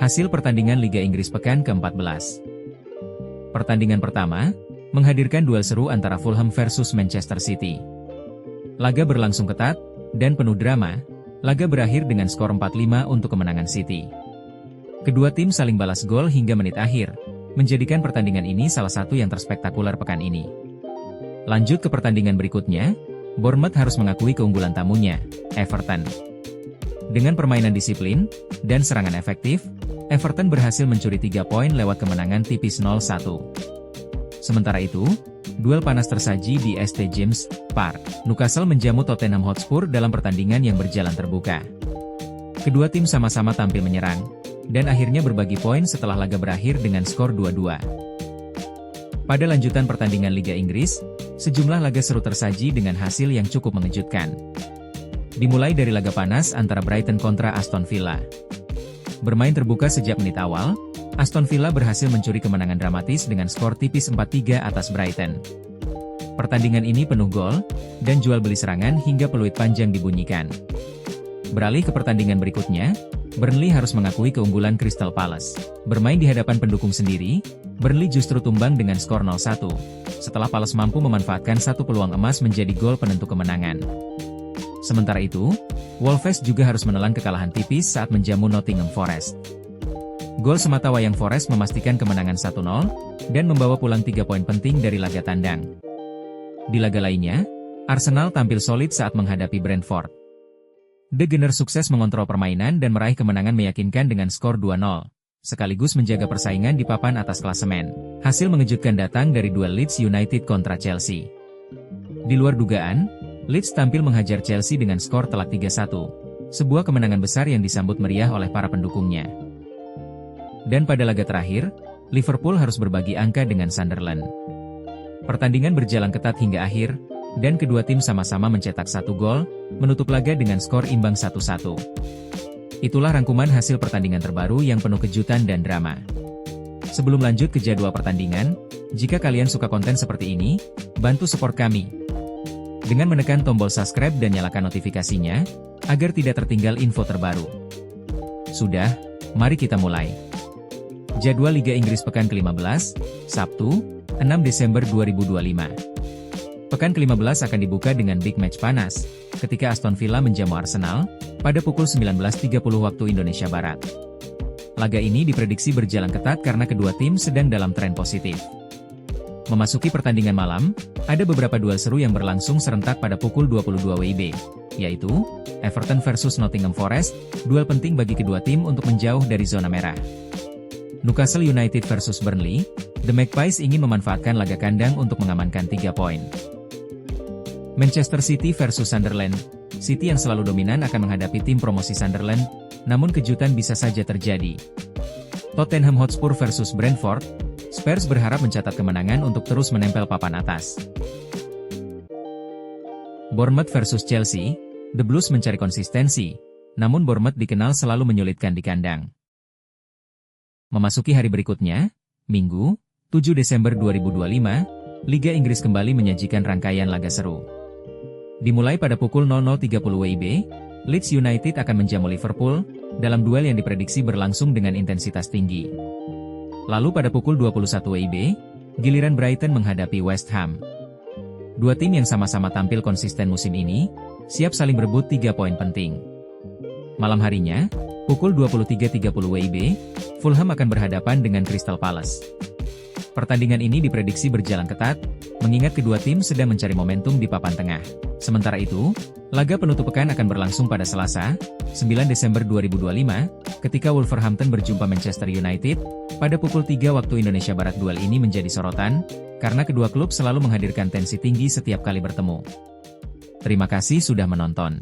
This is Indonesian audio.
Hasil pertandingan Liga Inggris pekan ke-14. Pertandingan pertama, menghadirkan duel seru antara Fulham versus Manchester City. Laga berlangsung ketat, dan penuh drama. Laga berakhir dengan skor 4-5 untuk kemenangan City. Kedua tim saling balas gol hingga menit akhir, menjadikan pertandingan ini salah satu yang terspektakuler pekan ini. Lanjut ke pertandingan berikutnya, Bournemouth harus mengakui keunggulan tamunya, Everton. Dengan permainan disiplin, dan serangan efektif, Everton berhasil mencuri 3 poin lewat kemenangan tipis 0-1. Sementara itu, duel panas tersaji di St. James' Park. Newcastle menjamu Tottenham Hotspur dalam pertandingan yang berjalan terbuka. Kedua tim sama-sama tampil menyerang, dan akhirnya berbagi poin setelah laga berakhir dengan skor 2-2. Pada lanjutan pertandingan Liga Inggris, sejumlah laga seru tersaji dengan hasil yang cukup mengejutkan. Dimulai dari laga panas antara Brighton kontra Aston Villa. Bermain terbuka sejak menit awal, Aston Villa berhasil mencuri kemenangan dramatis dengan skor tipis 4-3 atas Brighton. Pertandingan ini penuh gol, dan jual beli serangan hingga peluit panjang dibunyikan. Beralih ke pertandingan berikutnya, Burnley harus mengakui keunggulan Crystal Palace. Bermain di hadapan pendukung sendiri, Burnley justru tumbang dengan skor 0-1, setelah Palace mampu memanfaatkan satu peluang emas menjadi gol penentu kemenangan. Sementara itu, Wolves juga harus menelan kekalahan tipis saat menjamu Nottingham Forest. Gol semata wayang Forest memastikan kemenangan 1-0, dan membawa pulang 3 poin penting dari laga tandang. Di laga lainnya, Arsenal tampil solid saat menghadapi Brentford. The Gunners sukses mengontrol permainan dan meraih kemenangan meyakinkan dengan skor 2-0, sekaligus menjaga persaingan di papan atas klasemen. Hasil mengejutkan datang dari duel Leeds United kontra Chelsea. Di luar dugaan, Leeds tampil menghajar Chelsea dengan skor telak 3-1, sebuah kemenangan besar yang disambut meriah oleh para pendukungnya. Dan pada laga terakhir, Liverpool harus berbagi angka dengan Sunderland. Pertandingan berjalan ketat hingga akhir, dan kedua tim sama-sama mencetak 1 gol, menutup laga dengan skor imbang 1-1. Itulah rangkuman hasil pertandingan terbaru yang penuh kejutan dan drama. Sebelum lanjut ke jadwal pertandingan, jika kalian suka konten seperti ini, bantu support kami dengan menekan tombol subscribe dan nyalakan notifikasinya, agar tidak tertinggal info terbaru. Sudah, mari kita mulai. Jadwal Liga Inggris pekan ke-15, Sabtu, 6 Desember 2025. Pekan ke-15 akan dibuka dengan big match panas, ketika Aston Villa menjamu Arsenal, pada pukul 19.30 waktu Indonesia Barat. Laga ini diprediksi berjalan ketat karena kedua tim sedang dalam tren positif. Memasuki pertandingan malam, ada beberapa duel seru yang berlangsung serentak pada pukul 22 WIB, yaitu Everton versus Nottingham Forest, duel penting bagi kedua tim untuk menjauh dari zona merah. Newcastle United versus Burnley, The Magpies ingin memanfaatkan laga kandang untuk mengamankan 3 poin. Manchester City versus Sunderland, City yang selalu dominan akan menghadapi tim promosi Sunderland, namun kejutan bisa saja terjadi. Tottenham Hotspur versus Brentford, Spurs berharap mencatat kemenangan untuk terus menempel papan atas. Bournemouth versus Chelsea, The Blues mencari konsistensi, namun Bournemouth dikenal selalu menyulitkan di kandang. Memasuki hari berikutnya, Minggu, 7 Desember 2025, Liga Inggris kembali menyajikan rangkaian laga seru. Dimulai pada pukul 00.30 WIB, Leeds United akan menjamu Liverpool, dalam duel yang diprediksi berlangsung dengan intensitas tinggi. Lalu pada pukul 21 WIB, giliran Brighton menghadapi West Ham. Dua tim yang sama-sama tampil konsisten musim ini, siap saling berebut 3 poin penting. Malam harinya, pukul 23.30 WIB, Fulham akan berhadapan dengan Crystal Palace. Pertandingan ini diprediksi berjalan ketat, mengingat kedua tim sedang mencari momentum di papan tengah. Sementara itu, laga penutup pekan akan berlangsung pada Selasa, 9 Desember 2025, ketika Wolverhampton berjumpa Manchester United, pada pukul 3 waktu Indonesia Barat. Duel ini menjadi sorotan, karena kedua klub selalu menghadirkan tensi tinggi setiap kali bertemu. Terima kasih sudah menonton.